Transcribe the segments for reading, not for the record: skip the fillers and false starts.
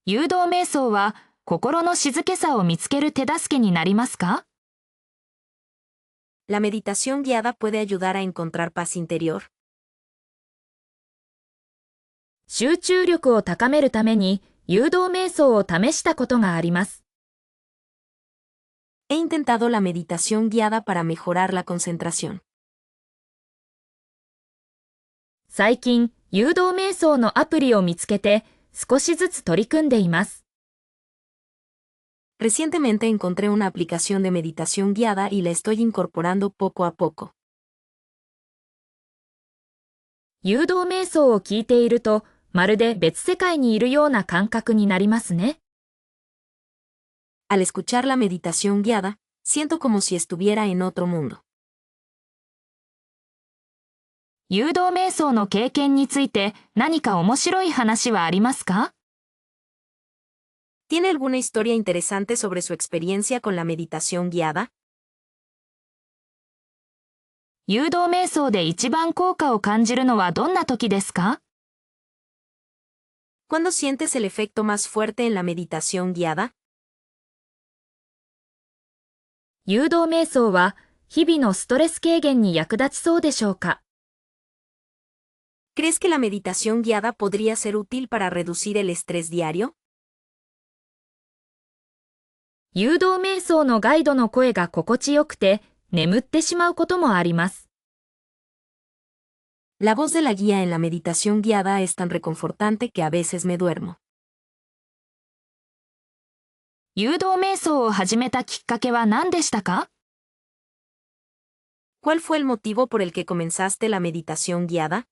誘導瞑想は心の静けさを見つける手助けになりますか？ ¿La meditación guiada puede ayudar a encontrar paz interior? 集中力を高めるために誘導瞑想を試したことがあります。He intentado la meditación guiada para mejorar la concentración. 最近、誘導瞑想のアプリを見つけて少しずつ取り組んでいます。Recientemente encontré una aplicación de meditación guiada y la estoy incorporando poco a poco. 誘導瞑想を聞いていると、まるで別世界にいるような感覚になりますね。Al escuchar la meditación guiada, siento como si estuviera en otro mundo. 誘導瞑想の経験について何か面白い話はありますか？ ¿Tiene alguna historia interesante sobre su experiencia con la meditación guiada? 誘導瞑想で一番効果を感じるのはどんな時ですか？ ¿Cuándo sientes el efecto más fuerte en la meditación guiada? 誘導瞑想は日々のストレス軽減に役立ちそうでしょうか？ ¿Crees que la meditación guiada podría ser útil para reducir el estrés diario? 誘導瞑想のガイドの声が心地よくて眠ってしまうこともあります。La voz de la guía en la meditación guiada es tan reconfortante que a veces me duermo. 誘導瞑想を始めたきっかけは何でしたか？ ¿Cuál fue el motivo por el que comenzaste la meditación guiada?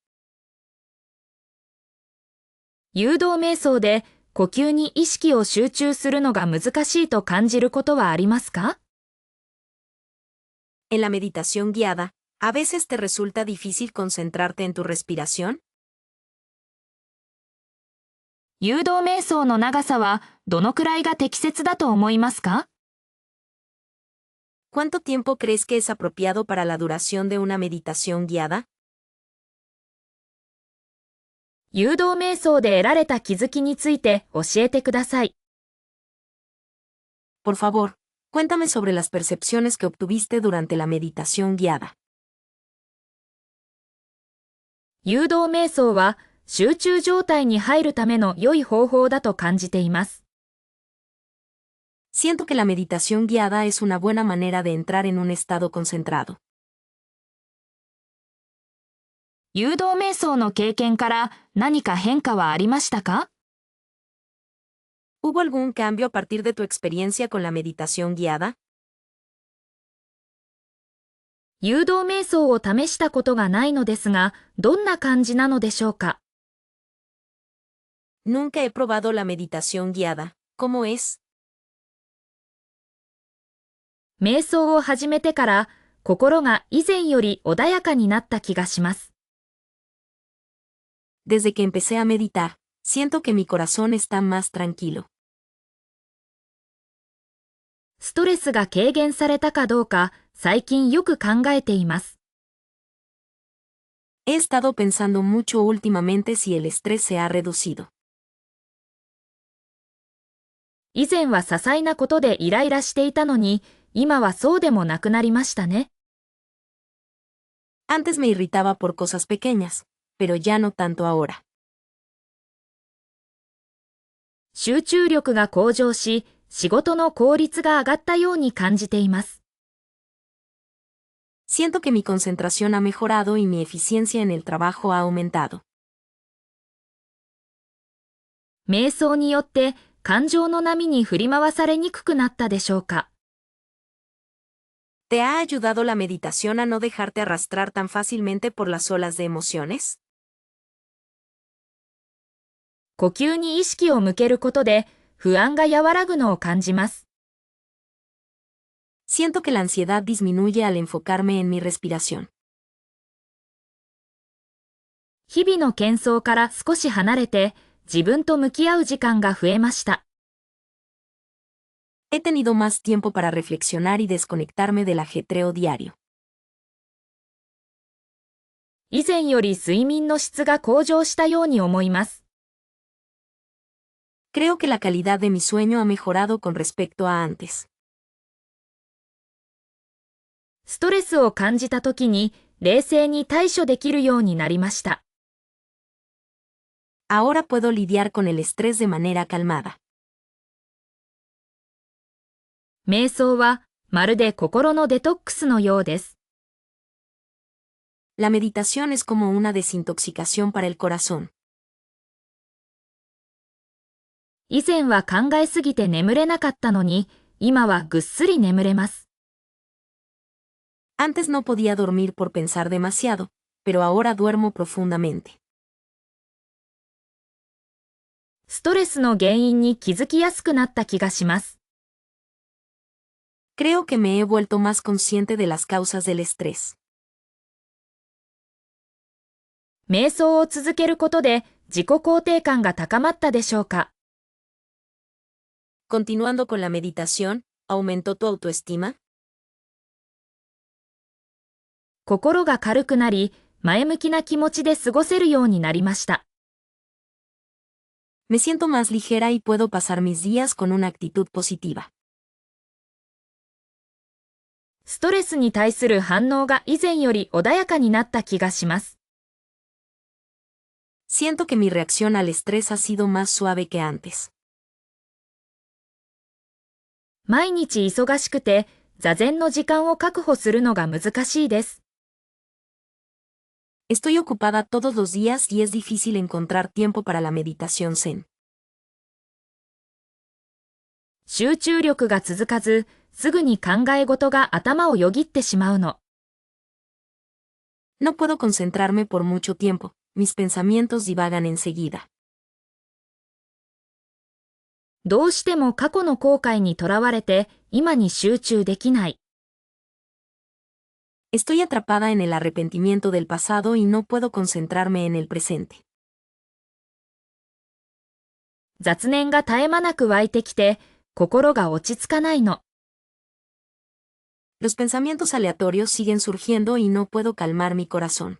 誘導瞑想で呼吸に意識を集中するのが難しいと感じることはありますか？ En la meditación guiada, ¿a veces te resulta difícil concentrarte en tu respiración? 誘導瞑想の長さはどのくらいが適切だと思いますか？ ¿Cuánto tiempo crees que es apropiado para la duración de una meditación guiada? 誘導瞑想で得られた気づきについて教えてください。Por favor, cuéntame sobre las percepciones que obtuviste durante la meditación guiada. 誘導瞑想は集中状態に入るための良い方法だと感じています。Siento que la meditación guiada es una buena manera de entrar en un estado concentrado. 誘導瞑想の経験から何か変化はありましたか？ ¿Hubo algún cambio a partir de tu experiencia con la meditación guiada? 誘導瞑想を試したことがないのですが、どんな感じなのでしょうか？ Nunca he probado la meditación guiada. ¿Cómo es? 瞑想を始めてから心が以前より穏やかになった気がします。Desde que empecé a meditar, siento que mi corazón está más tranquilo. ストレスが軽減されたかどうか最近よく考えています。He estado pensando mucho últimamente si el estrés se ha reducido. 以前は些細なことでイライラしていたのに、今はそうでもなくなりましたね。Antes me irritaba por cosas pequeñas, pero ya no tanto ahora. 集中力が向上し、仕事の効率が上がったように感じています。Siento que mi concentración ha mejorado y mi eficiencia en el trabajo ha aumentado. 瞑想によって感情の波に振り回されにくくなったでしょうか？ ¿Te ha ayudado la meditación a no dejarte arrastrar tan fácilmente por las olas de emociones? 呼吸に意識を向けることで不安が和らぐのを感じます。Siento que la ansiedad disminuye al enfocarme en mi respiración. 日々の喧騒から少し離れて自分と向き合う時間が増えました。He tenido más tiempo para reflexionar y desconectarme del ajetreo diario. 以前より睡眠の質が向上したように思います。Creo que la calidad de mi sueño ha mejorado con respecto a antes. ストレスを感じたときに冷静に対処できるようになりました。Ahora puedo lidiar con el estrés de manera calmada. 瞑想はまるで心のデトックスのようです。La meditación es como una desintoxicación para el corazón. 以前は考えすぎて眠れなかったのに、今はぐっすり眠れます。Antes no podía dormir por pensar demasiado, pero ahora duermo profundamente. ストレスの原因に気づきやすくなった気がします。Creo que me he vuelto más consciente de las causas del estrés. 瞑想を続けることで自己肯定感が高まったでしょうか。Continuando con la meditación, ¿aumentó tu autoestima? 心が軽くなり、前向きな気持ちで過ごせるようになりました。Me siento más ligera y puedo pasar mis días con una actitud positiva. ストレスに対する反応が以前より穏やかになった気がします。Siento que mi reacción al estrés ha sido más suave que antes. 毎日忙しくて、座禅の時間を確保するのが難しいです。Estoy ocupada todos los días y es difícil encontrar tiempo para la meditación zen. 集中力が続かず、すぐに考え事が頭をよぎってしまうの。No puedo concentrarme por mucho tiempo, mis pensamientos divagan enseguida. どうしても過去の後悔にとらわれて、今に集中できない。Estoy atrapada en el arrepentimiento del pasado y no puedo concentrarme en el presente. 雑念が絶え間なく湧いてきて、心が落ち着かないの。Los pensamientos aleatorios siguen surgiendo y no puedo calmar mi corazón.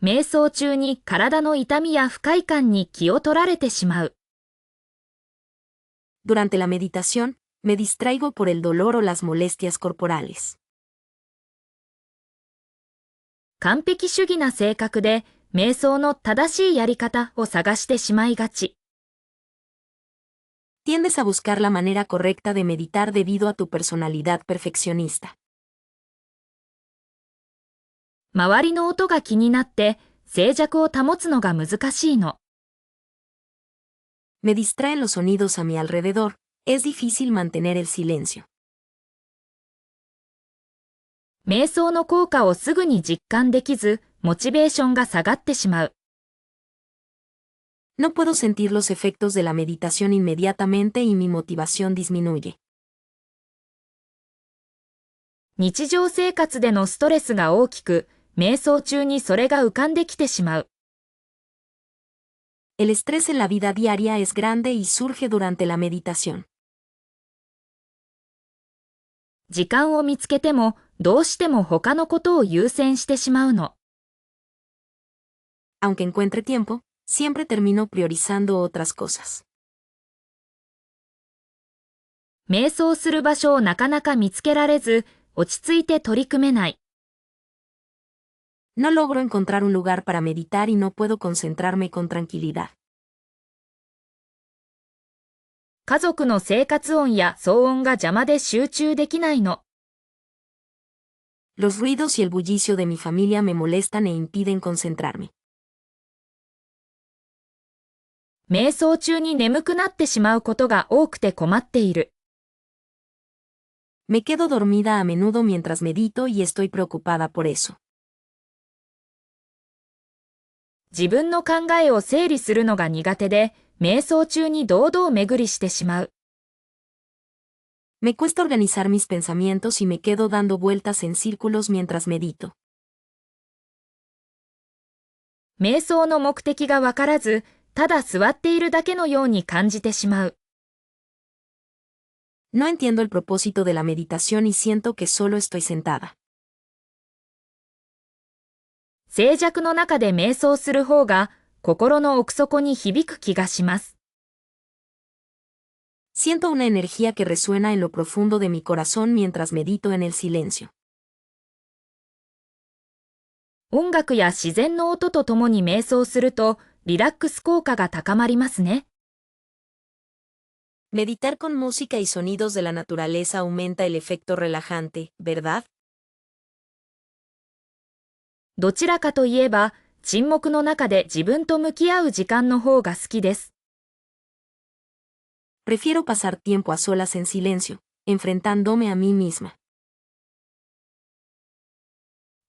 瞑想中に体の痛みや不快感に気を取られてしまう。Durante la meditación, me distraigo por el dolor o las molestias corporales. 完璧主義な性格で、瞑想の正しいやり方を探してしまいがち。Tiendes a buscar la manera correcta de meditar debido a tu personalidad perfeccionista. 周りの音が気になって、静寂を保つのが難しいの。Me distraen los sonidos a mi alrededor, es difícil mantener el silencio. 瞑想の効果をすぐに実感できず、モチベーションが下がってしまう。No puedo sentir los efectos de la meditación inmediatamente y mi motivación disminuye. 日常生活でのストレスが大きく、瞑想中にそれが浮かんできてしまう。El estrés en la vida diaria es grande y surge durante la meditación. 時間を見つけても、どうしても他のことを優先してしまうの。Aunque encuentre tiempo, siempre termino priorizando otras cosas. 瞑想する場所をなかなか見つけられず、落ち着いて取り組めない。No logro encontrar un lugar para meditar y no puedo concentrarme con tranquilidad. 家族の生活音や騒音が邪魔で集中できないの。Los ruidos y el bullicio de mi familia me molestan e impiden concentrarme. 瞑想中に眠くなってしまうことが多くて困っている。Me quedo dormida a menudo mientras medito y estoy preocupada por eso. 自分の考えを整理するのが苦手で、瞑想中に堂々巡りしてしまう。Me cuesta organizar mis pensamientos y me quedo dando vueltas en círculos mientras medito. 瞑想の目的がわからず、ただ座っているだけのように感じてしまう。No entiendo el propósito de la meditación y siento que solo estoy sentada. 静寂の中で瞑想する方が心の奥底に響く気がします。Siento una energía que resuena en lo profundo de mi corazón mientras medito en el silencio. 音楽や自然の音とともに瞑想すると、リラックス効果が高まりますね。Meditar con música y sonidos de la naturaleza aumenta el efecto relajante, ¿verdad? どちらかといえば、沈黙の中で自分と向き合う時間の方が好きです。Prefiero pasar tiempo a solas en silencio, enfrentándome a mí misma.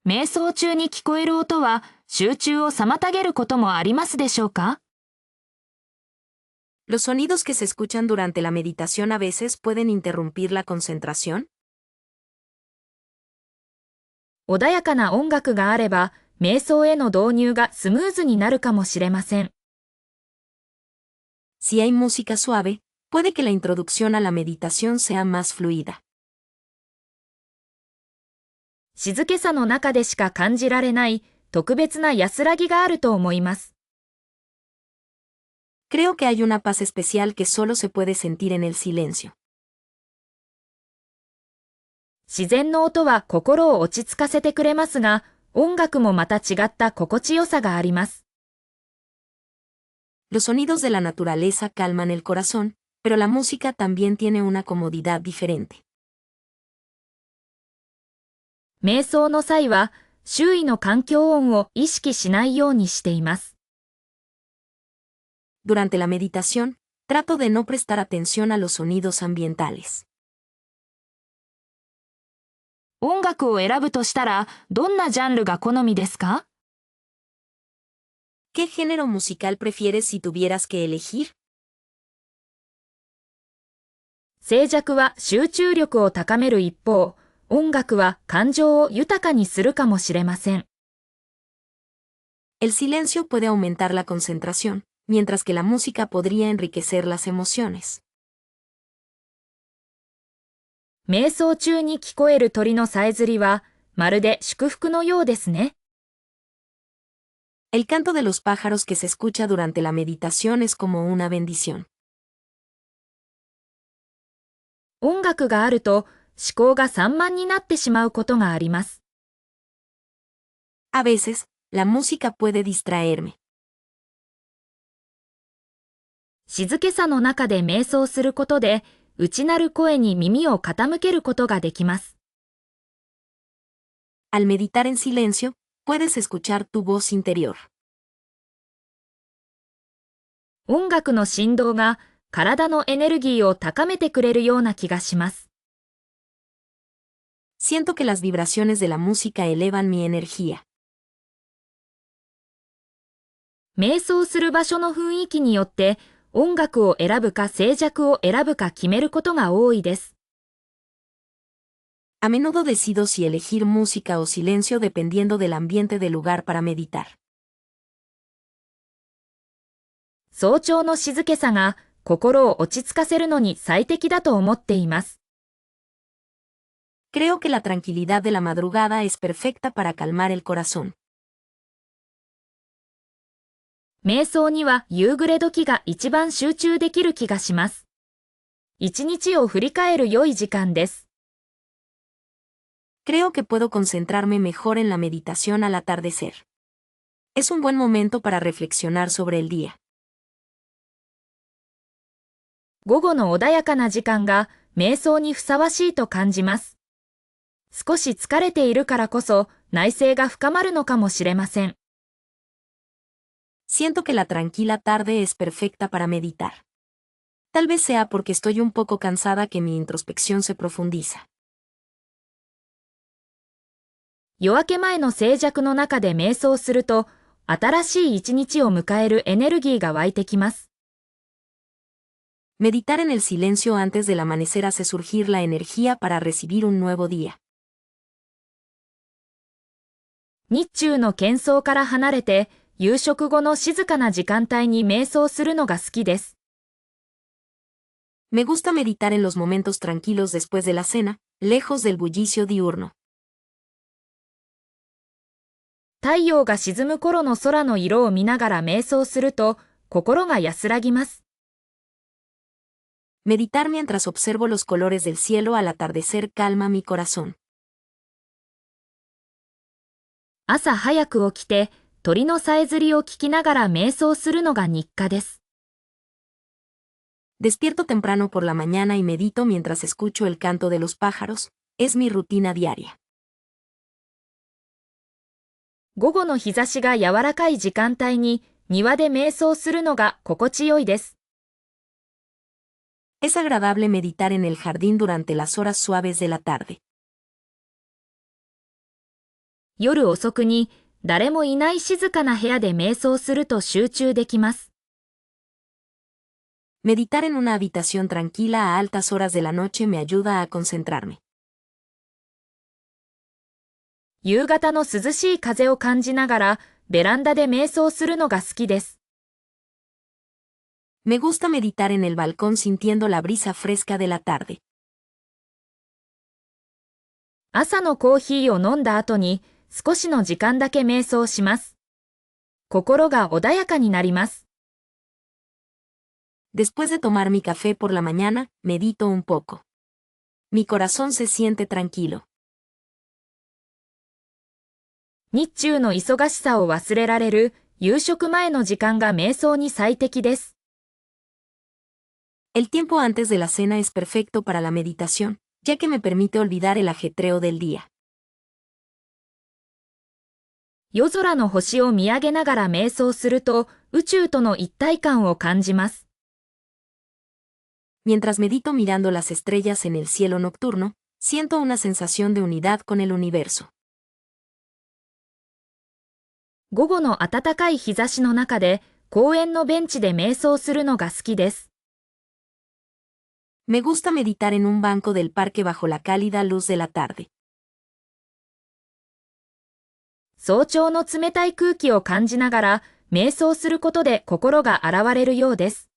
瞑想中に聞こえる音は集中を妨げることもありますでしょうか？ ¿Los sonidos que se escuchan durante la meditación a veces pueden interrumpir la concentración? 穏やかな音楽があれば、瞑想への導入がスムーズになるかもしれません。Si hay música suave, puede que la introducción a la meditación sea más fluida. 静けさの中でしか感じられない特別な安らぎがあると思います。Creo que hay una paz especial que solo se puede sentir en el silencio. 自然の音は心を落ち着かせてくれますが、音楽もまた違った心地よさがあります。Los sonidos de la naturaleza calman el corazón, pero la música también tiene una comodidad diferente. 瞑想の際は、周囲の環境音を意識しないようにしています。Durante la meditación, trato de no prestar atención a los sonidos ambientales. 音楽を選ぶとしたら、どんなジャンルが好みですか？ ¿Qué género musical prefieres si tuvieras que elegir? 静寂は集中力を高める一方、音楽は感情を豊かにするかもしれません。El silencio puede aumentar la concentración, mientras que la música podría enriquecer las emociones. 瞑想中に聞こえる鳥のさえずりは、まるで祝福のようですね。El canto de los pájaros que se escucha durante la meditación es como una bendición. 音楽があると、思考が散漫になってしまうことがあります。A veces, la música puede distraerme. 静けさの中で瞑想することで、内なる声に耳を傾けることができます。Al meditar en silencio, puedes escuchar tu voz interior. 音楽の振動が体のエネルギーを高めてくれるような気がします。Siento que las vibraciones de la música elevan mi energía. 瞑想する場所の雰囲気によって音楽を選ぶか静寂を選ぶか決めることが多いです。A menudo decido si elegir música o silencio dependiendo del ambiente del lugar para meditar. 早朝の静けさが心を落ち着かせるのに最適だと思っています。Creo que la tranquilidad de la madrugada es perfecta para calmar el corazón. 瞑想には夕暮れ時が一番集中できる気がします。一日を振り返る良い時間です。Creo que puedo concentrarme mejor en la meditación al atardecer. Es un buen momento para reflexionar sobre el día. 午後の穏やかな時間が瞑想にふさわしいと感じます。少し疲れているからこそ内省が深まるのかもしれません。Siento que la tranquila tarde es perfecta para meditar. Tal vez sea porque estoy un poco cansada que mi introspección se profundiza. 夜明け前の静寂の中で瞑想すると、新しい一日を迎えるエネルギーが湧いてきます。Meditar en el silencio antes del amanecer hace surgir la energía para recibir un nuevo día. 日中の喧騒から離れて、夕食後の静かな時間帯に瞑想するのが好きです。Me gusta meditar en los momentos tranquilos después de la cena, lejos del bullicio diurno. 太陽が沈む頃の空の色を見ながら瞑想すると、心が安らぎます。Meditar mientras observo los colores del cielo al atardecer calma mi corazón. 朝早く起きて、鳥のさえずりを聞きながら瞑想するのが日課です。Despierto temprano por la mañana y medito mientras escucho el canto de los pájaros, es mi rutina diaria. 午後の日差しが柔らかい時間帯に庭で瞑想するのが心地よいです。Es agradable meditar en el jardín durante las horas suaves de la tarde. 夜遅くに誰もいない静かな部屋で瞑想すると集中できます。Meditar en una habitación tranquila a altas horas de la noche me ayuda a concentrarme. 夕方の涼しい風を感じながらベランダで瞑想するのが好きです。Me gusta meditar en el balcón sintiendo la brisa fresca de la tarde. 朝のコーヒーを飲んだ後に少しの時間だけ瞑想します。心が穏やかになります。Después de tomar mi café por la mañana, medito un poco. Mi corazón se siente tranquilo. 日中の忙しさを忘れられる夕食前の時間が瞑想に最適です。El tiempo antes de la cena es perfecto para la meditación, ya que me permite olvidar el ajetreo del día. 夜空の星を見上げながら瞑想すると宇宙との一体感を感じます。Mientras medito mirando las estrellas en el cielo nocturno, siento una sensación de unidad con el universo. 午後の暖かい日差しの中で公園のベンチで瞑想するのが好きです。Me gusta meditar en un banco del parque bajo la cálida luz de la tarde. 早朝の冷たい空気を感じながら瞑想することで心が洗われるようです。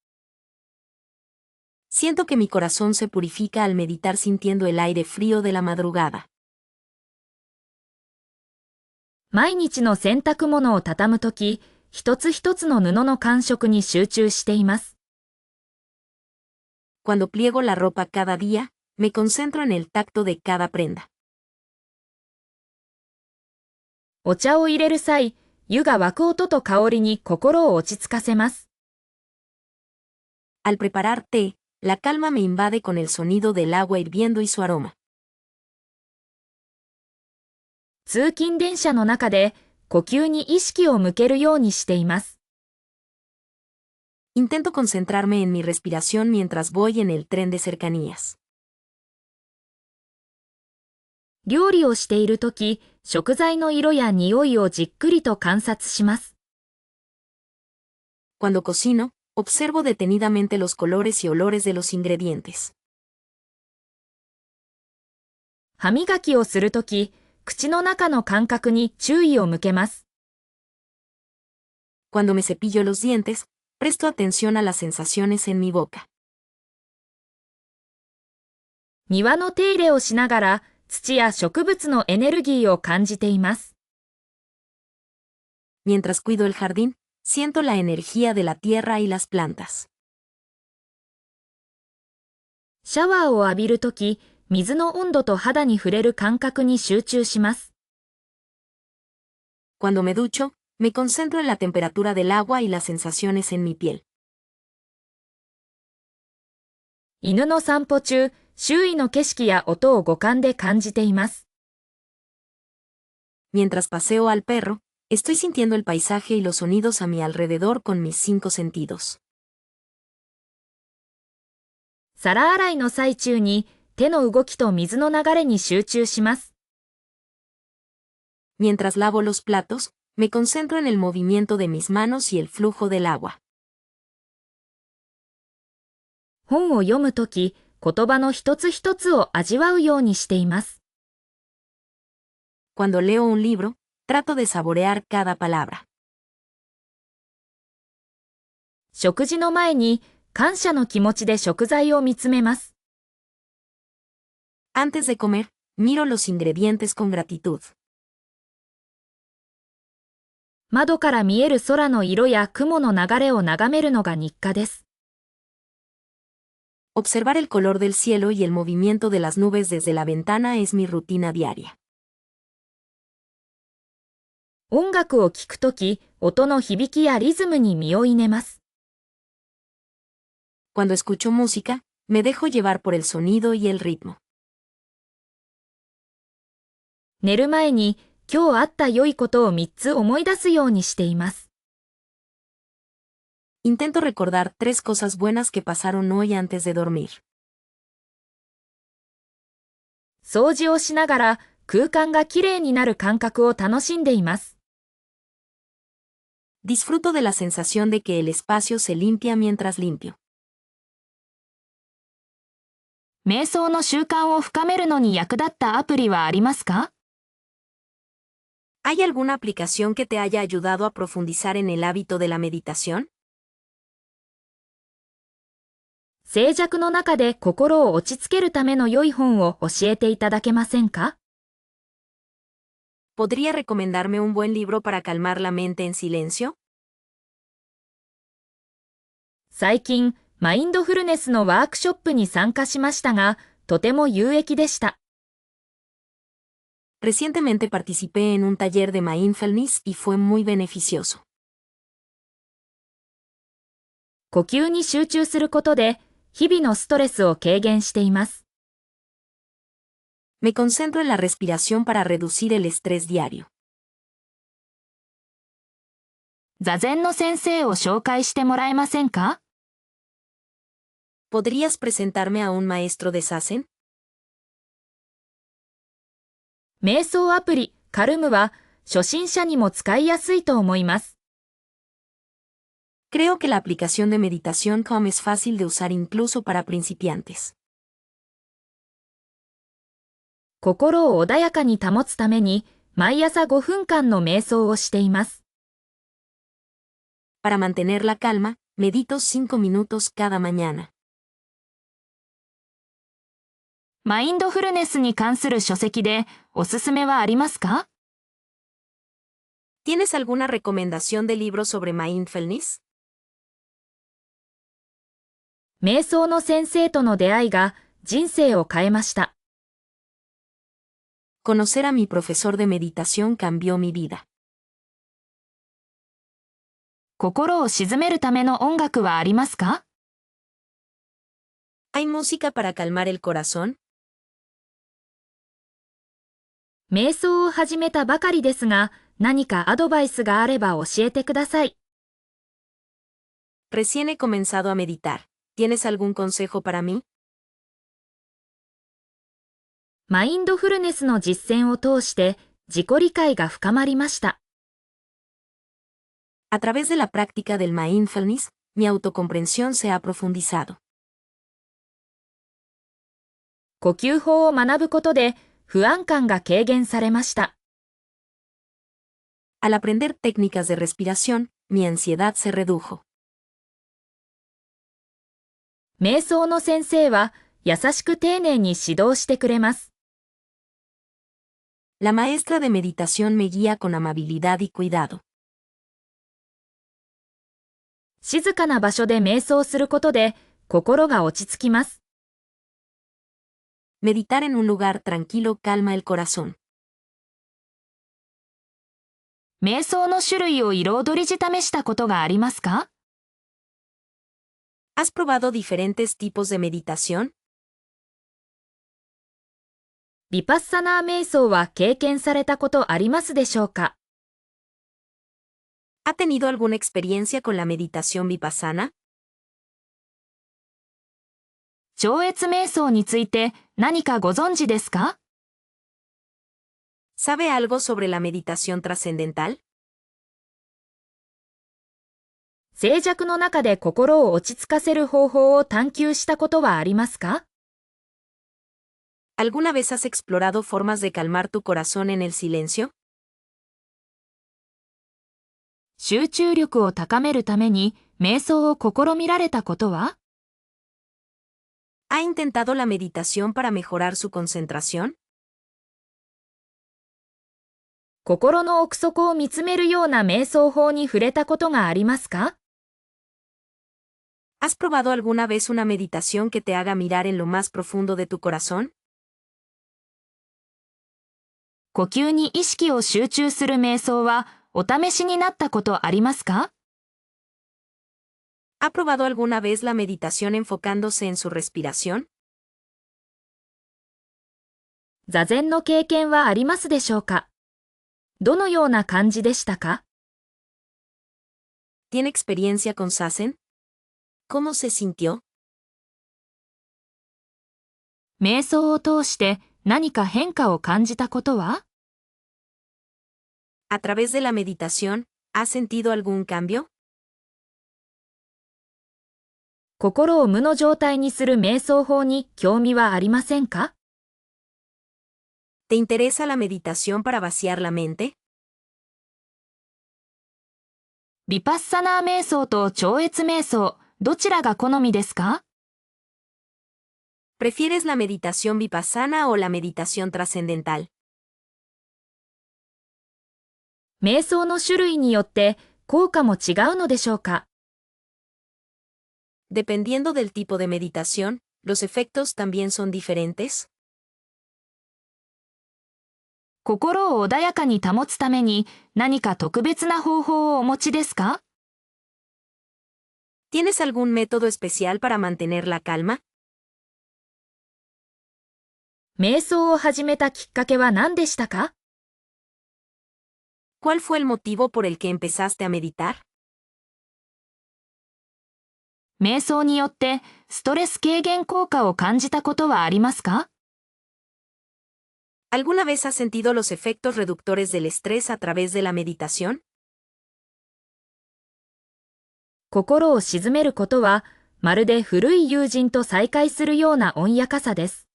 Siento que mi corazón se purifica al meditar sintiendo el aire frío de la madrugada. 毎日の洗濯物を畳むとき、一つ一つの布の感触に集中しています。Cuando pliego la ropa cada día, me concentro en el tacto de cada prenda. お茶を入れる際、湯が沸く音と香りに心を落ち着かせます。Al preparar té, la calma me invade con el sonido del agua hirviendo y su aroma. 通勤電車の中で呼吸に意識を向けるようにしています。Intento concentrarme en mi respiración mientras voy en el tren de cercanías. 料理をしているとき、食材の色や匂いをじっくりと観察します。Cuando cocino, observo detenidamente los colores y olores de los ingredientes. 歯磨きをするとき、口の中の感覚に注意を向けます。Cuando me cepillo los dientes, presto atención a las sensaciones en mi boca. 庭の手入れをしながら土や植物のエネルギーを感じています。Mientras cuido el jardín, siento la energía de la tierra y las plantas. シャワーを浴びるとき、水の温度と肌に触れる感覚に集中します。Cuando me ducho, me concentro en la temperatura del agua y las sensaciones en mi piel. 犬の散歩中、周囲の景色や音を五感で感じています。Mientras paseo al perro, estoy sintiendo el paisaje y los sonidos a mi alrededor con mis 5 sentidos. 皿洗いの最中に手の動きと水の流れに集中します。Mientras lavo los platos, me concentro en el movimiento de mis manos y el flujo del agua. 本を読むとき、言葉の一つ一つを味わうようにしています。Cuando leo un libro, trato de saborear cada palabra. 食事の前に感謝の気持ちで食材を見つめます。Antes de comer, miro los ingredientes con gratitud. 窓から見える空の色や雲の流れを眺めるのが日課です。Observar el color del cielo y el movimiento de las nubes desde la ventana es mi rutina diaria. 音楽を聴くとき、音の響きやリズムに身を入れます。Cuando escucho música, me dejo llevar por el sonido y el ritmo. 寝る前に今日あった良いことを3つ思い出すようにしています。Intento recordar 3 cosas buenas que pasaron hoy antes de dormir. 掃除をしながら空間がきれいになる感覚を楽しんでいます。Disfruto de la sensación de que el espacio se limpia mientras limpio. 瞑想の習慣を深めるのに役立ったアプリはありますか？ ¿Hay alguna aplicación que te haya ayudado a profundizar en el hábito de la meditación? 静寂の中で心を落ち着けるための良い本を教えていただけませんか？ ¿Podría recomendarme un buen libro para calmar la mente en silencio? 最近、マインドフルネスのワークショップに参加しましたが、とても有益でした。Recientemente participé en un taller de mindfulness y fue muy beneficioso. 呼吸に集中することで、日々のストレスを軽減しています。Me concentro en la respiración para reducir el estrés diario. 座禅の先生を紹介してもらえませんか？ ¿Podrías presentarme a un maestro de Zazen? 瞑想アプリ、カルムは、初心者にも使いやすいと思います。Creo que la aplicación de meditación Calm es fácil de usar incluso para principiantes. 心を穏やかに保つために、毎朝5分間の瞑想をしています。Para mantener la calma, medito 5 minutos cada mañana. マインドフルネスに関する書籍でおすすめはありますか？ ¿Tienes alguna recomendación de libros sobre mindfulness? 瞑想の先生との出会いが人生を変えました。Conocer a mi profesor de meditación cambió mi vida. 心を静めるための音楽はありますか？ ¿Hay música para calmar el corazón? 瞑想を始めたばかりですが、何かアドバイスがあれば教えてください。Recién he comenzado a meditar. ¿Tienes algún consejo para mí? マインドフルネスの実践を通して自己理解が深まりました。A través de la práctica del mindfulness, mi autocomprensión se ha profundizado. 呼吸法を学ぶことで不安感が軽減されました。Al aprender técnicas de respiración, mi ansiedad se redujo. 瞑想の先生は優しく丁寧に指導してくれます。La maestra de meditación me guía con amabilidad y cuidado. 静かな場所で瞑想することで心が落ち着きます。Meditar en un lugar tranquilo calma el corazón. 瞑想の種類を彩り試したことがありますか？ ¿Has probado diferentes tipos de meditación? ヴィパッサナー瞑想は経験されたことありますでしょうか？ ¿Ha tenido alguna experiencia con la meditación vipassana? 超越瞑想について何かご存知ですか？ ¿Sabe algo sobre la meditación trascendental? 静寂の中で心を落ち着かせる方法を探求したことはありますか？ ¿Alguna vez has explorado formas de calmar tu corazón en el silencio? 集中力を高めるために瞑想を試みられたことは？ ¿Ha intentado la meditación para mejorar su concentración? 心の奥底を見つめるような瞑想法に触れたことがありますか？ ¿Has probado alguna vez una meditación que te haga mirar en lo más profundo de tu corazón? 呼吸に意識を集中する瞑想はお試しになったことありますか？ ¿Ha probado alguna vez la meditación enfocándose en su respiración? 座禅の経験はありますでしょうか？どのような感じでしたか？ ¿Tiene experiencia con Zazen? ¿Cómo se sintió? 瞑想を通して何か変化を感じたことは？ ¿A través de la meditación, has sentido algún cambio? 心を無の状態にする瞑想法に興味はありませんか？ ¿Te interesa la meditación para vaciar la mente? ヴィパッサナー瞑想と超越瞑想、どちらが好みですか？ ¿Prefieres la meditación vipassana o la meditación trascendental? 瞑想の種類によって効果も違うのでしょうか？ Dependiendo del tipo de meditación, ¿los efectos también son diferentes? 心を穏やかに保つために何か特別な方法をお持ちですか？ ¿Tienes algún método especial para mantener la calma? 瞑想を始めたきっかけは何でしたか？ ¿Cuál fue el motivo por el que empezaste a meditar? 瞑想によってストレス軽減効果を感じたことはありますか？ ¿Alguna vez has sentido los efectos reductores del estrés a través de la meditación? 心を静めることはまるで古い友人と再会するような穏やかさです。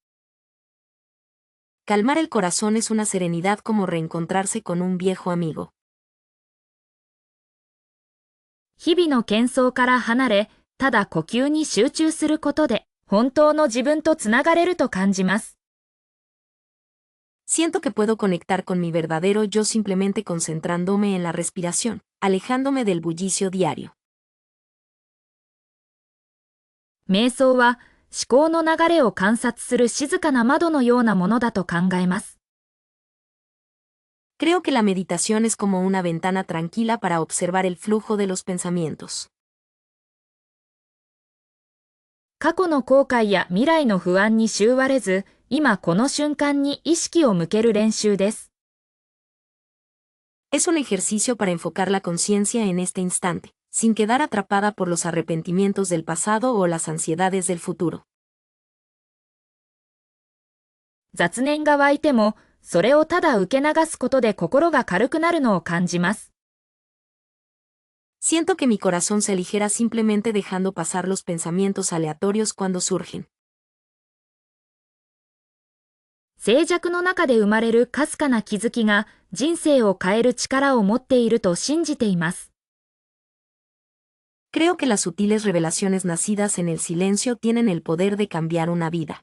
Calmar el corazón es una serenidad como reencontrarse con un viejo amigo. 日々の喧騒から離れ、ただ呼吸に集中することで、本当の自分とつながれると感じます。Siento que puedo conectar con mi verdadero yo simplemente concentrándome en la respiración, alejándome del bullicio diario. 瞑想は思考の流れを観察する静かな窓のようなものだと考えます。Creo que la meditación es como una ventana tranquila para observar el flujo de los pensamientos. 過去の後悔や未来の不安に縛られず、今この瞬間に意識を向ける練習です。Es un ejercicio para enfocar la conciencia en este instante, sin quedar atrapada por los arrepentimientos del pasado o las ansiedades del futuro. 雑念が湧いても、それをただ受け流すことで心が軽くなるのを感じます。Siento que mi corazón se aligera simplemente dejando pasar los pensamientos aleatorios cuando surgen. 静寂の中で生まれるかすかな気づきが人生を変える力を持っていると信じています。Creo que las sutiles revelaciones nacidas en el silencio tienen el poder de cambiar una vida.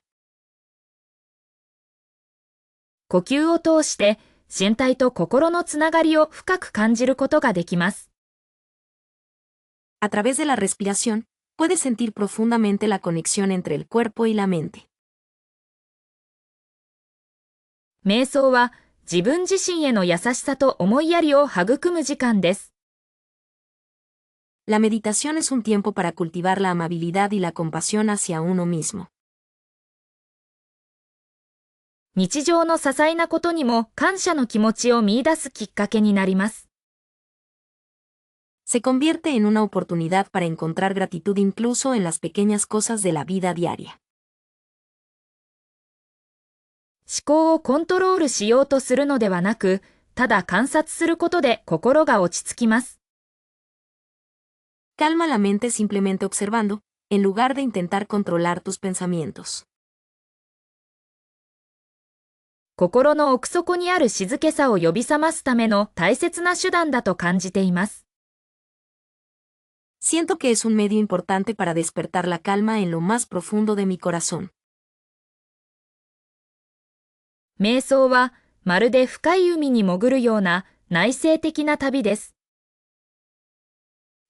呼吸を通して身体と心のつながりを深く感じることができます。A través de la respiración, puedes sentir profundamente la conexión entre el cuerpo y la mente. 瞑想は自分自身への優しさと思いやりを育む時間です。La meditación es un tiempo para cultivar la amabilidad y la compasión hacia uno mismo. 日常の些細なことにも感謝の気持ちを見出すきっかけになります。Se convierte en una oportunidad para encontrar gratitud incluso en las pequeñas cosas de la vida diaria. 思考をコントロールしようとするのではなく、ただ観察することで心が落ち着きます。Calma la mente simplemente observando, en lugar de intentar controlar tus pensamientos. 心の奥底にある静けさを呼び覚ますための大切な手段だと感じています。Siento que es un medio importante para despertar la calma en lo más profundo de mi corazón. 瞑想はまるで深い海に潜るような内省的な旅です。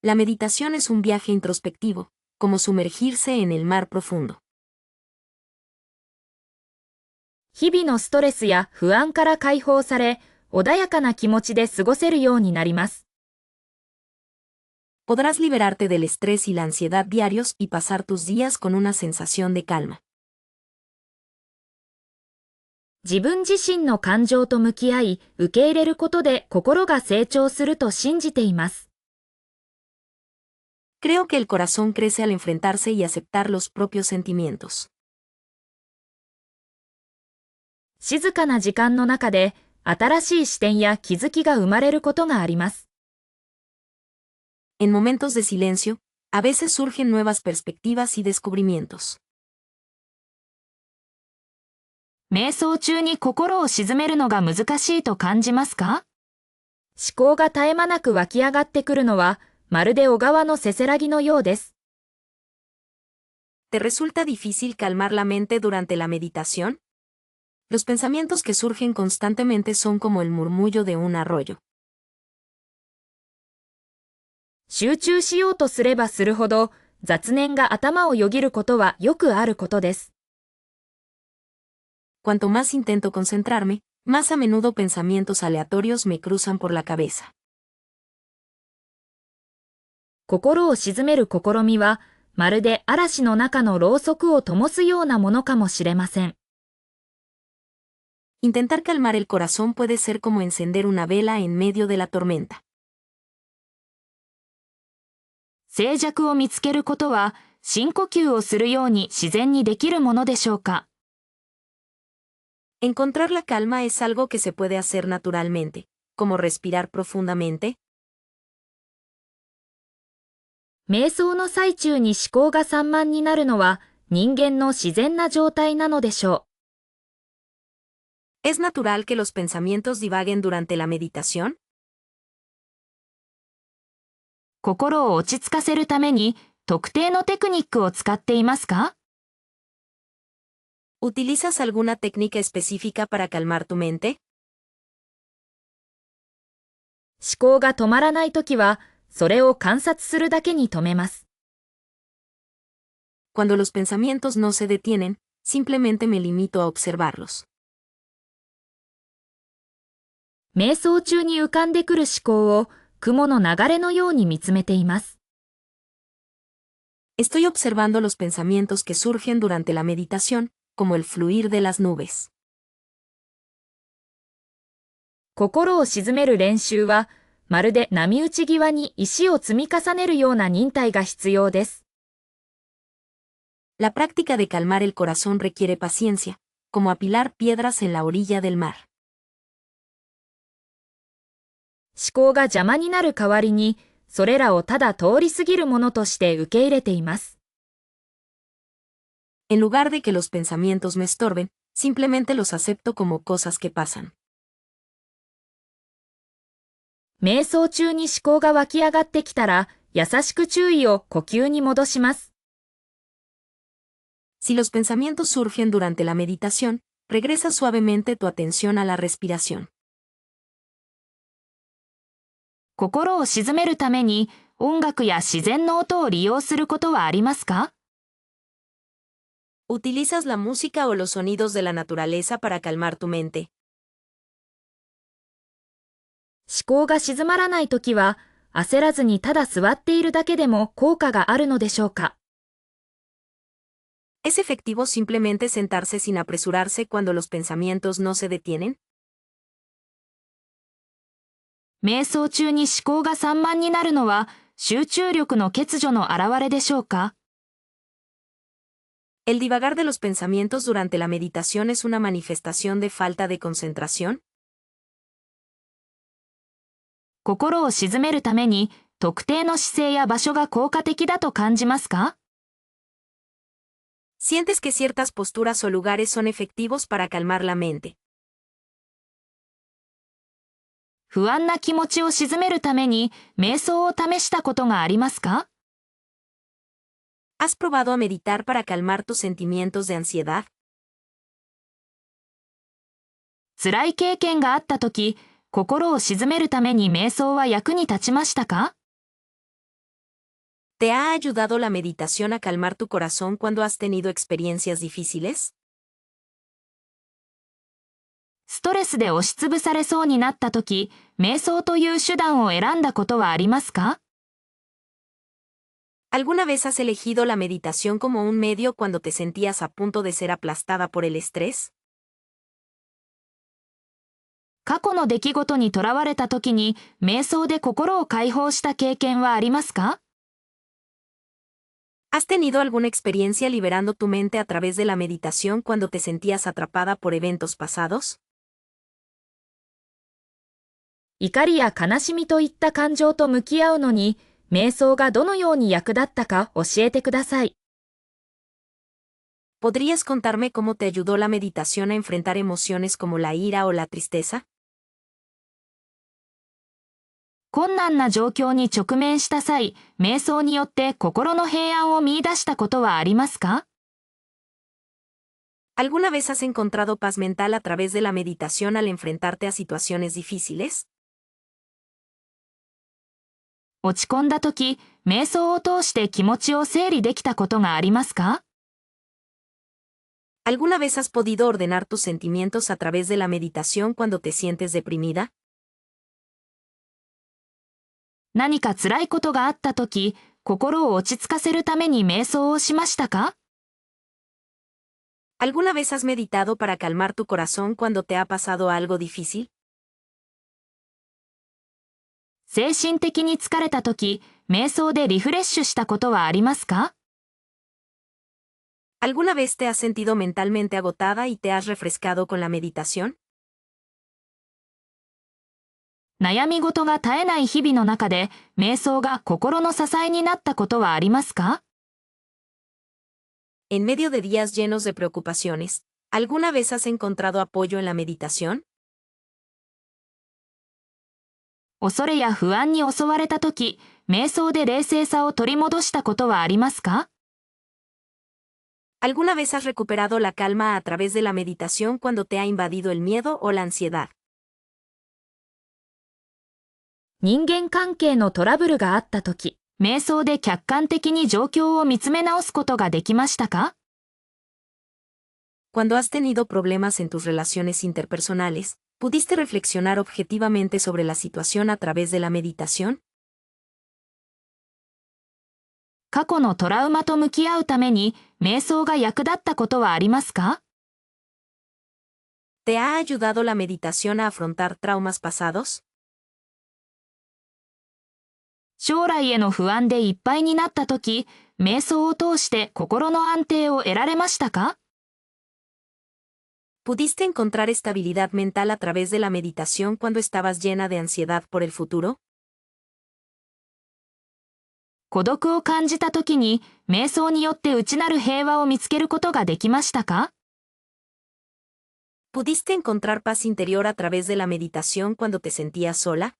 La meditación es un viaje introspectivo, como sumergirse en el mar profundo. 日々のストレスや不安から解放され、穏やかな気持ちで過ごせるようになります。Podrás liberarte del estrés y la ansiedad diarios y pasar tus días con una sensación de calma. 自分自身の感情と向き合い、受け入れることで心が成長すると信じています。Creo que el corazón crece al enfrentarse y aceptar los propios sentimientos. 静かな時間の中で、新しい視点や気づきが生まれることがあります。En momentos de silencio, a veces surgen nuevas perspectivas y descubrimientos. 瞑想中に心を静めるのが難しいと感じますか？思考が絶え間なく湧き上がってくるのは、まるで小川のせせらぎのようです。¿Te resulta difícil calmar la mente durante la meditación? Los pensamientos que surgen constantemente son como el murmullo de un arroyo. 集中しようとすればするほど、雑念が頭をよぎることはよくあることです。Cuanto más intento concentrarme, más a menudo pensamientos aleatorios me cruzan por la cabeza. 心を静める試みは、まるで嵐の中のろうそくを灯すようなものかもしれません。Intentar calmar el corazón puede ser como encender una vela en medio de la tormenta. 静寂を見つけることは、深呼吸をするように自然にできるものでしょうか？Encontrar la calma es algo que se puede hacer naturalmente, como respirar profundamente. 瞑想の最中に思考が散漫になるのは、人間の自然な状態なのでしょう。¿Es natural que los pensamientos divaguen durante la meditación? 心を落ち着かせるために特定のテクニックを使っていますか？ ¿Utilizas alguna técnica específica para calmar tu mente? 思考が止まらないときは、それを観察するだけに止めます。Cuando los pensamientos no se detienen, simplemente me limito a observarlos. 瞑想中に浮かんでくる思考を雲の流れのように見つめています。Estoy observando los pensamientos que surgen durante la meditación, como el fluir de las nubes. 心を静める練習は、まるで波打ち際に石を積み重ねるような忍耐が必要です。La práctica de calmar el corazón requiere paciencia, como apilar piedras en la orilla del mar. 思考が邪魔になる代わりに、それらをただ通り過ぎるものとして受け入れています。En lugar de que los pensamientos me estorben, simplemente los acepto como cosas que pasan. 瞑想中に思考が湧き上がってきたら、優しく注意を呼吸に戻します。Si los pensamientos surgen durante la meditación, regresa suavemente tu atención a la respiración. 心を静めるために音楽や自然の音を利用することはありますか？ ¿Utilizas la música o los sonidos de la naturaleza para calmar tu mente? 思考が静まらないときは、焦らずにただ座っているだけでも効果があるのでしょうか？ ¿Es efectivo simplemente sentarse sin apresurarse cuando los pensamientos no se detienen? 瞑想中に思考が散漫になるのは集中力の欠如の表れでしょうか？ ¿El divagar de los pensamientos durante la meditación es una manifestación de falta de concentración? 心を静めるために特定の姿勢や場所が効果的だと感じますか？ ¿Sientes que ciertas posturas o lugares son efectivos para calmar la mente? 不安な気持ちを静めるために瞑想を試したことがありますか？ ¿Has probado a meditar para calmar tus sentimientos de ansiedad? 辛い経験があったとき、心を静めるために瞑想は役に立ちましたか？ ¿Te ha ayudado la meditación a calmar tu corazón cuando has tenido experiencias difíciles? ストレスで押しつぶされそうになったとき、瞑想という手段を選んだことはありますか？ ¿Alguna vez has elegido la meditación como un medio cuando te sentías a punto de ser aplastada por el estrés? 過去の出来事にとらわれたときに、瞑想で心を解放した経験はありますか？ ¿Has tenido alguna experiencia liberando tu mente a través de la meditación cuando te sentías atrapada por eventos pasados? 怒りや悲しみといった感情と向き合うのに、瞑想がどのように役立ったか教えてください。¿Podrías contarme cómo te ayudó la meditación a enfrentar emociones como la ira o la tristeza? 困難な状況に直面した際、瞑想によって心の平安を見出したことはありますか？ ¿Alguna vez has encontrado paz mental a través de la meditación al enfrentarte a situaciones difíciles? 落ち込んだとき、瞑想を通して気持ちを整理できたことがありますか？ ¿Alguna vez has podido ordenar tus sentimientos a través de la meditación cuando te sientes deprimida? 何か辛いことがあったとき、心を落ち着かせるために瞑想をしましたか？ ¿Alguna vez has meditado para calmar tu corazón cuando te ha pasado algo difícil? 精神的に疲れたとき、瞑想でリフレッシュしたことはありますか？ ¿Alguna vez te has sentido mentalmente agotada y te has refrescado con la meditación? 悩み事が絶えない日々の中で、瞑想が心の支えになったことはありますか？ En medio de días llenos de preocupaciones, ¿alguna vez has encontrado apoyo en la meditación? 恐れや不安に襲われたとき、瞑想で冷静さを取り戻したことはありますか？ ¿Alguna vez has recuperado la calma a través de la meditación cuando te ha invadido el miedo o la ansiedad? 人間関係のトラブルがあったとき、瞑想で客観的に状況を見つめ直すことができましたか？ Cuando has tenido problemas en tus relaciones interpersonales, ¿pudiste reflexionar objetivamente sobre la situación a través de la meditación? 過去のトラウマと向き合うために、瞑想が役立ったことはありますか？ ¿Te ha ayudado la meditación a afrontar traumas pasados? 将来への不安でいっぱいになったとき、瞑想を通して心の安定を得られましたか？ ¿Pudiste encontrar estabilidad mental a través de la meditación cuando estabas llena de ansiedad por el futuro? 孤独を感じたときに、瞑想によって内なる平和を見つけることができましたか？ ¿Pudiste encontrar paz interior a través de la meditación cuando te sentías sola?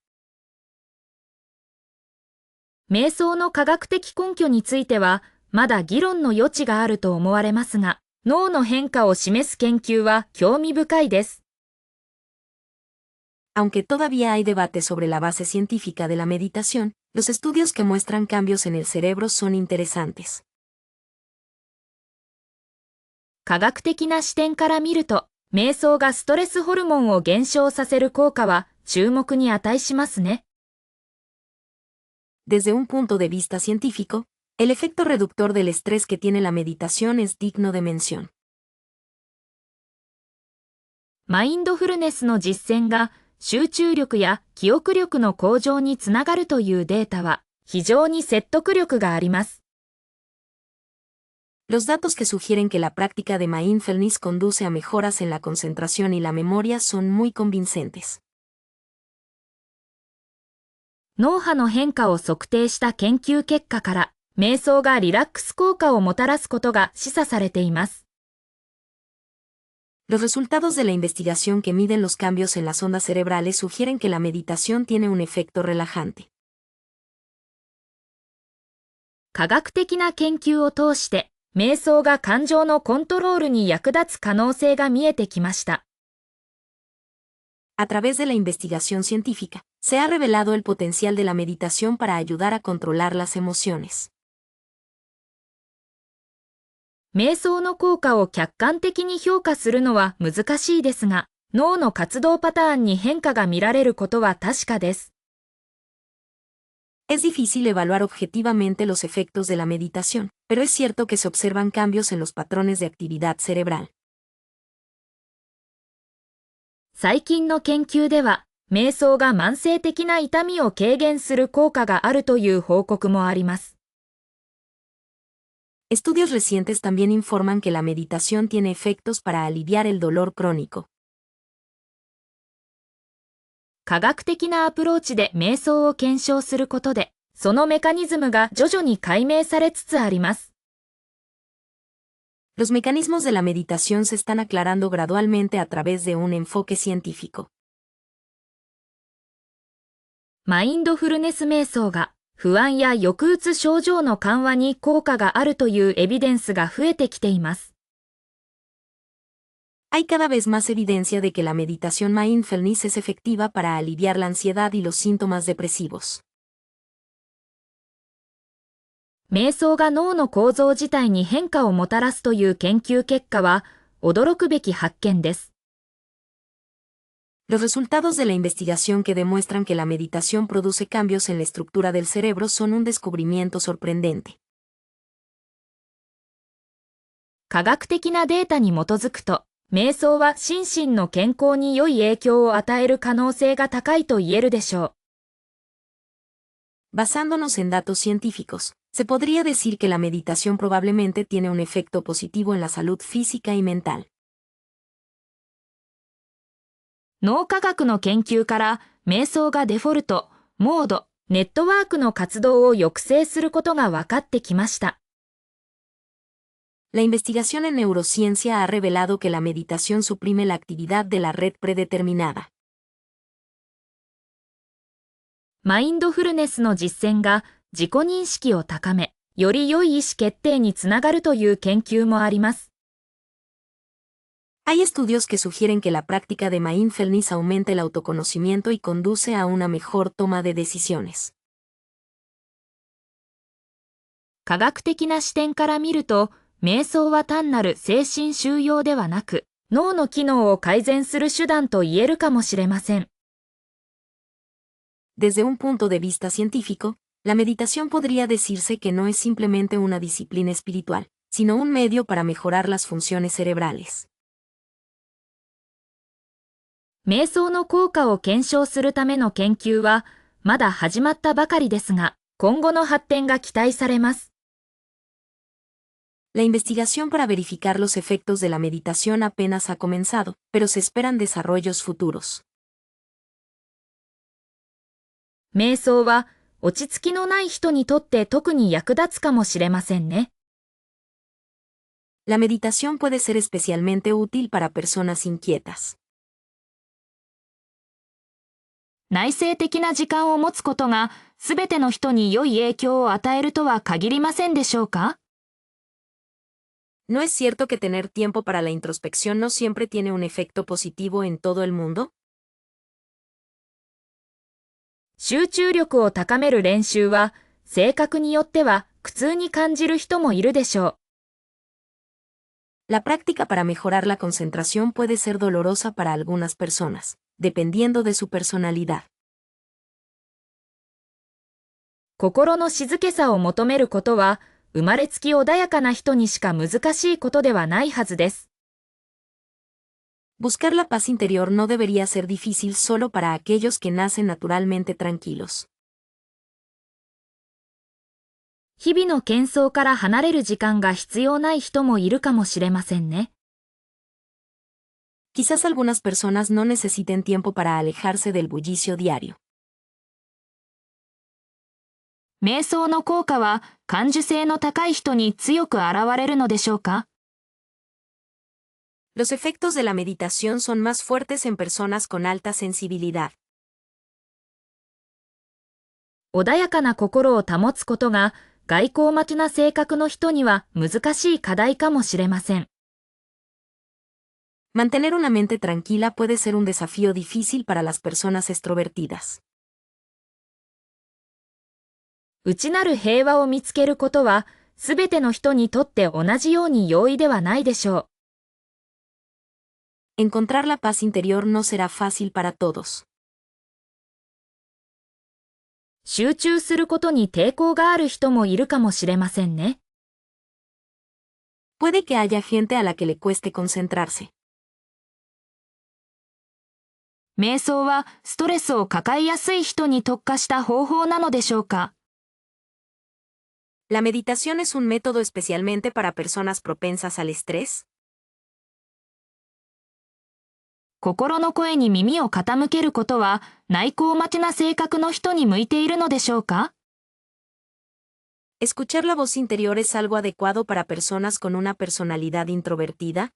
瞑想の科学的根拠については、まだ議論の余地があると思われますが、脳の変化を示す研究は興味深いです。Aunque todavía hay debate sobre la base científica de la meditación, los estudios que muestran cambios en el cerebro son interesantes. 科学的な視点から見ると、瞑想がストレスホルモンを減少させる効果は注目に値しますね。Desde un punto de vista científico, el efecto reductor del estrés que tiene la meditación es digno de mención. マインドフルネスの実践が集中力や記憶力の向上につながるというデータは非常に説得力があります。Los datos que sugieren que la práctica de mindfulness conduce a mejoras en la concentración y la memoria son muy convincentes. 脳波の変化を測定した研究結果から、瞑想がリラックス効果をもたらすことが示唆されています。Los resultados de la investigación que miden los cambios en las ondas cerebrales sugieren que la meditación tiene un efecto relajante. 科学的な研究を通して、瞑想が感情のコントロールに役立つ可能性が見えてきました。A través de la investigación científica, se ha revelado el potencial de la meditación para ayudar a controlar las emociones. 瞑想の効果を客観的に評価するのは難しいですが、脳の活動パターンに変化が見られることは確かです。Es difícil evaluar objetivamente los efectos de la meditación, pero es cierto que se observan cambios en los patrones de actividad cerebral. 最近の研究では、瞑想が慢性的な痛みを軽減する効果があるという報告もあります。Estudios recientes también informan que la meditación tiene efectos para aliviar el dolor crónico. 科学的なアプローチで瞑想を検証することで、そのメカニズムが徐々に解明されつつあります。Los mecanismos de la meditación se están aclarando gradualmente a través de un enfoque científico. マインドフルネス瞑想が不安や抑うつ症状の緩和に効果があるというエビデンスが増えてきています。Hay cada vez más evidencia de que la meditación mindfulness es efectiva para aliviar la ansiedad y los síntomas depresivos. 瞑想が脳の構造自体に変化をもたらすという研究結果は驚くべき発見です。Los resultados de la investigación que demuestran que la meditación produce cambios en la estructura del cerebro son un descubrimiento sorprendente. 科学的なデータに基づくと、瞑想は心身の健康に良い影響を与える可能性が高いと言えるでしょう。Basándonos en datos científicos, se podría decir que la meditación probablemente tiene un efecto positivo en la salud física y mental. 脳科学の研究から、瞑想がデフォルト、モード、ネットワークの活動を抑制することが分かってきました。La investigación en neurociencia ha revelado que la meditación suprime la actividad de la red predeterminada. マインドフルネスの実践が自己認識を高め、より良い意思決定につながるという研究もあります。Hay estudios que sugieren que la práctica de mindfulness aumenta el autoconocimiento y conduce a una mejor toma de decisiones. 科学的な視点から見ると、瞑想は単なる精神修養ではなく、脳の機能を改善する手段と言えるかもしれません。Desde un punto de vista científico, la meditación podría decirse que no es simplemente una disciplina espiritual, sino un medio para mejorar las funciones cerebrales. 瞑想の効果を検証するための研究は、まだ始まったばかりですが、今後の発展が期待されます。La investigación para verificar los efectos de la meditación apenas ha comenzado, pero se esperan desarrollos futuros. 瞑想は落ち着きのない人にとって特に役立つかもしれませんね。La meditación puede ser especialmente útil para personas inquietas. 内省的な時間を持つことが、すべての人に良い影響を与えるとは限りませんでしょうか？ ¿No es cierto que tener tiempo para la introspección no siempre tiene un efecto positivo en todo el mundo? 集中力を高める練習は、性格によっては苦痛に感じる人もいるでしょう。La práctica para mejorar la concentración puede ser dolorosa para algunas personas, dependiendo de su personalidad. 心の静けさを求めることは、生まれつき穏やかな人にしか難しいことではないはずです。Buscar la paz interior no debería ser difícil solo para aquellos que nacen naturalmente tranquilos. 日々の喧騒から離れる時間が必要ない人もいるかもしれませんね。Quizás algunas personas no necesiten tiempo para alejarse del bullicio diario. 瞑想の効果は感受性の高い人に強く現れるのでしょうか？ Los efectos de la meditación son más fuertes en personas con alta sensibilidad. 穏やかな心を保つことが外交的な性格の人には難しい課題かもしれません。Mantener una mente tranquila puede ser un desafío difícil para las personas extrovertidas. 内なる平和を見つけることは、すべての人にとって同じように容易ではないでしょう。Encontrar la paz interior no será fácil para todos. 集中することに抵抗がある人もいるかもしれませんね。Puede que haya gente a la que le cueste concentrarse. 瞑想はストレスを抱えやすい人に特化した方法なのでしょうか。¿La meditación es un método especialmente para personas propensas al estrés? 心の声に耳を傾けることは内向待ちな性格の人に向いているのでしょうか。¿Escuchar la voz interior es algo adecuado para personas con una personalidad introvertida?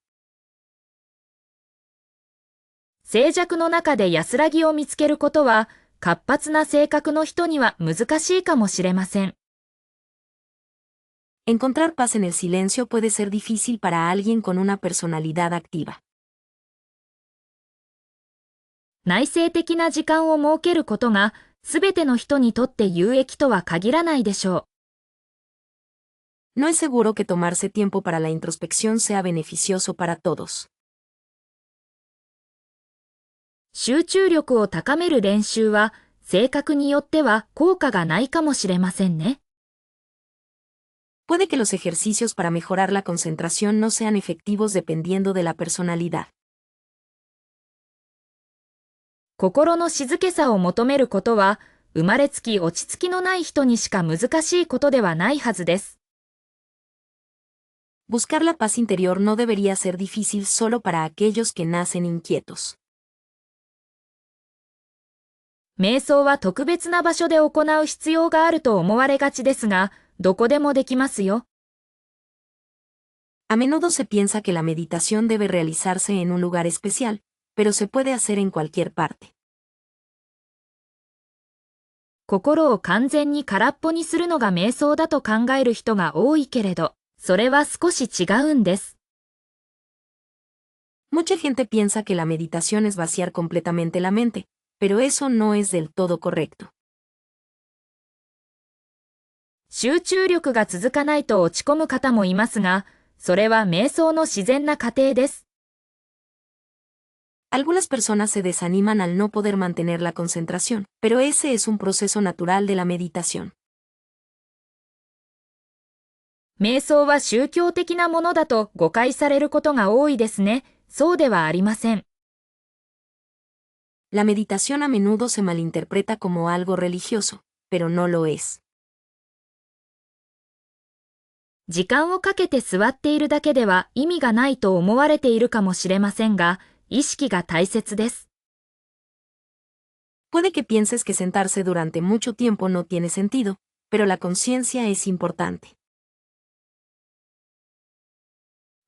静寂の中で安らぎを見つけることは活発な性格の人には難しいかもしれません。Encontrar paz en el silencio puede ser difícil para alguien con una personalidad activa. 内省的な時間を設けることがすべての人にとって有益とは限らないでしょう。No es seguro que tomarse tiempo para la introspección sea beneficioso para todos. 集中力を高める練習は性格によっては効果がないかもしれませんね。Puede que los ejercicios para mejorar la concentración no sean efectivos dependiendo de la personalidad. 心の静けさを求めることは生まれつき落ち着きのない人にしか難しいことではないはずです。Buscar la paz interior no debería ser difícil solo para aquellos que nacen inquietos. 瞑想は特別な場所で行う必要があると思われがちですが、どこでもできますよ。A menudo se piensa que la meditación debe realizarse en un lugar especial, pero se puede hacer en cualquier parte. 心を完全に空っぽにするのが瞑想だと考える人が多いけれど、それは少し違うんです。Mucha gente piensa que la meditación es vaciar completamente la mente, pero eso no es del todo correcto. 集中力が続かないと落ち込む方もいますが、それは瞑想の自然な過程です。Algunas personas se desaniman al no poder mantener la concentración, pero ese es un proceso natural de la meditación. 瞑想は宗教的なものだと誤解されることが多いですね。そうではありません。La meditación a menudo se malinterpreta como algo religioso, pero no lo es. 時間をかけて座っているだけでは意味がないと思われているかもしれませんが、意識が大切です。Puede que pienses que sentarse durante mucho tiempo no tiene sentido, pero la conciencia es importante.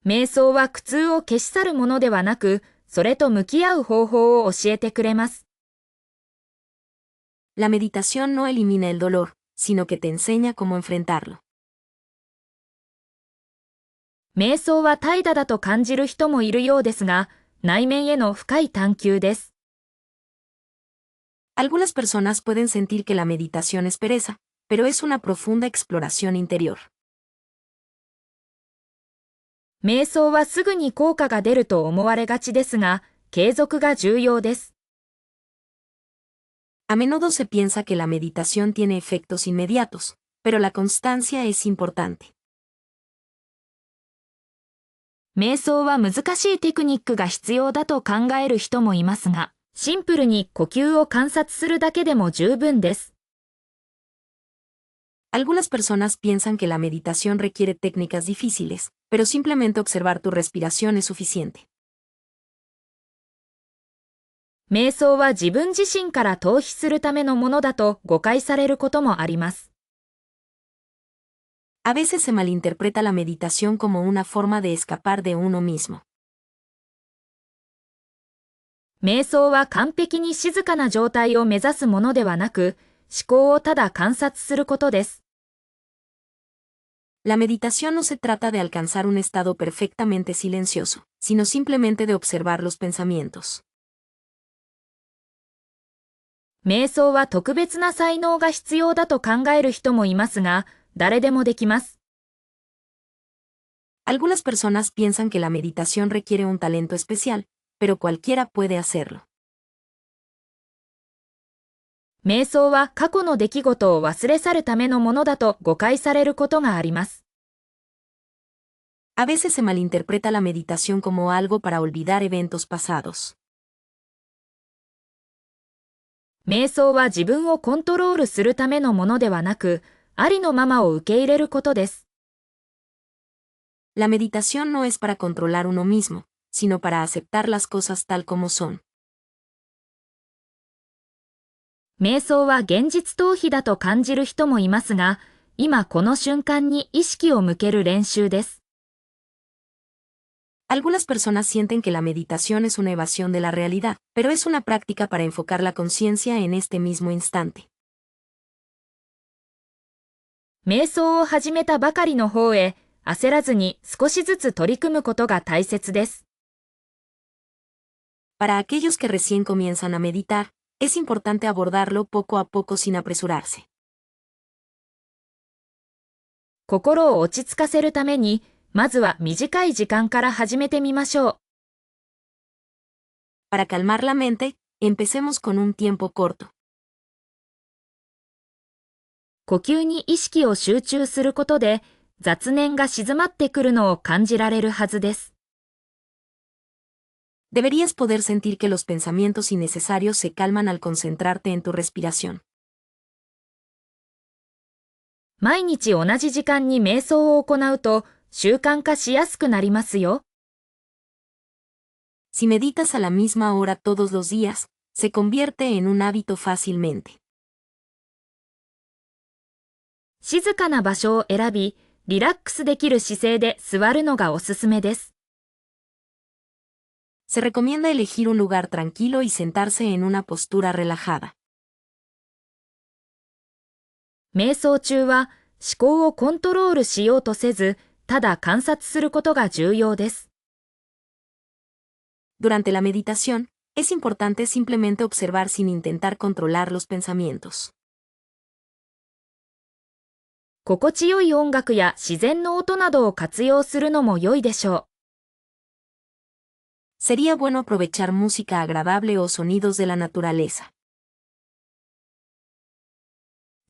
瞑想は苦痛を消し去るものではなく、それと向き合う方法を教えてくれます。La meditación no elimina el dolor, sino que te enseña cómo enfrentarlo. 瞑想は怠惰だと感じる人もいるようですが、内面への深い探求です。Algunas personas pueden sentir que la meditación es pereza, pero es una profunda exploración interior. 瞑想はすぐに効果が出ると思われがちですが、継続が重要です。A menudo se piensa que la meditación tiene efectos inmediatos, pero la constancia es importante. 瞑想は難しいテクニックが必要だと考える人もいますが、シンプルに呼吸を観察するだけでも十分です。Algunas personas piensan que la meditación requiere técnicas difíciles, pero simplemente observar tu respiración es suficiente. 瞑想は自分自身から逃避するためのものだと誤解されることもあります。A veces se malinterpreta la meditación como una forma de escapar de uno mismo. 瞑想は完璧に静かな状態を目指すものではなく、思考をただ観察することです。La meditación no se trata de alcanzar un estado perfectamente silencioso, sino simplemente de observar los pensamientos. 瞑想は特別な才能が必要だと考える人もいますが、誰でもできます。Algunas personas piensan que la meditación requiere un talento especial, pero cualquiera puede hacerlo. 瞑想は過去の出来事を忘れ去るためのものだと誤解されることがあります。A veces se malinterpreta la meditación como algo para olvidar eventos pasados. 瞑想は自分をコントロールするためのものではなく、ありのままを受け入れることです。La meditación no es para controlar uno mismo, sino para aceptar las cosas tal como son. 瞑想は現実逃避だと感じる人もいますが、今この瞬間に意識を向ける練習です。Algunas personas sienten que la meditación es una evasión de la realidad, pero es una práctica para enfocar la conciencia en este mismo instante. 瞑想を始めたばかりの方へ、焦らずに少しずつ取り組むことが大切です。Para aquellos que recién comienzan a meditar, es importante abordarlo poco a poco sin apresurarse. 心を落ち着かせるために、まずは短い時間から始めてみましょう。Para calmar la mente, empecemos con un tiempo corto. 呼吸に意識を集中することで、雑念が静まってくるのを感じられるはずです。Deberías poder sentir que los pensamientos innecesarios se calman al concentrarte en tu respiración. 毎日同じ時間に瞑想を行うと習慣化しやすくなりますよ。Si meditas a la misma hora todos los días, se convierte en un hábito fácilmente. 静かな場所を選び、リラックスできる姿勢で座るのがおすすめです。Se recomienda elegir un lugar tranquilo y sentarse en una postura relajada. 瞑想中は思考をコントロールしようとせず、ただ観察することが重要です。Durante la meditación, es importante simplemente observar sin intentar controlar los pensamientos. 心地よい音楽や自然の音などを活用するのも良いでしょう。Sería bueno aprovechar música agradable o sonidos de la naturaleza.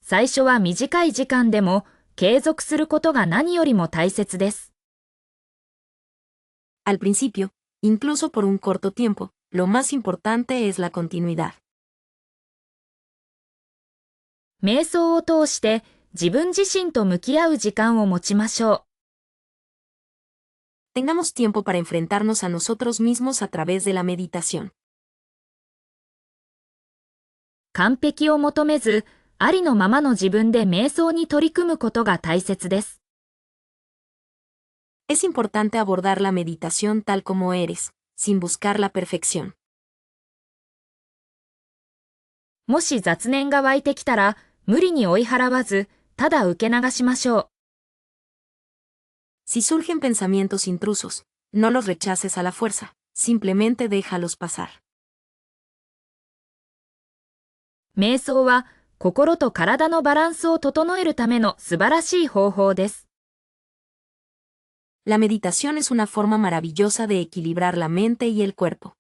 最初は短い時間でも継続することが何よりも大切です。Al principio, incluso por un corto tiempo, lo más importante es la continuidad. 瞑想を通して自分自身と向き合う時間を持ちましょう。Tengamos tiempo para enfrentarnos a nosotros mismos a través de la meditación. 完璧を求めず、ありのままの自分で瞑想に取り組むことが大切です。Es importante abordar la meditación tal como eres, sin buscar la perfección. もし雑念が湧いてきたら、無理に追い払わず、ただ受け流しましょう。Si surgen pensamientos intrusos, no los rechaces a la fuerza, simplemente déjalos pasar. 瞑想は心と体のバランスを整えるための素晴らしい方法です。La meditación es una forma maravillosa de equilibrar la mente y el cuerpo.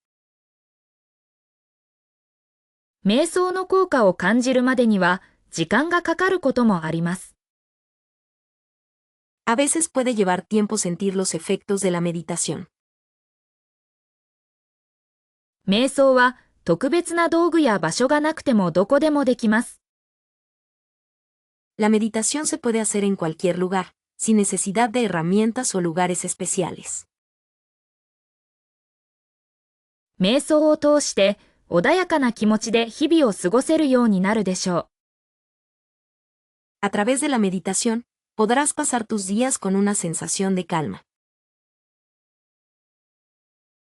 瞑想の効果を感じるまでには時間がかかることもあります。A veces puede llevar tiempo sentir los efectos de la meditación. 瞑想は特別な道具や場所がなくてもどこでもできます。La meditación se puede hacer en cualquier lugar, sin necesidad de herramientas o lugares especiales. 瞑想を通して穏やかな気持ちで日々を過ごせるようになるでしょう。A través de la meditación, podrás pasar tus días con una sensación de calma.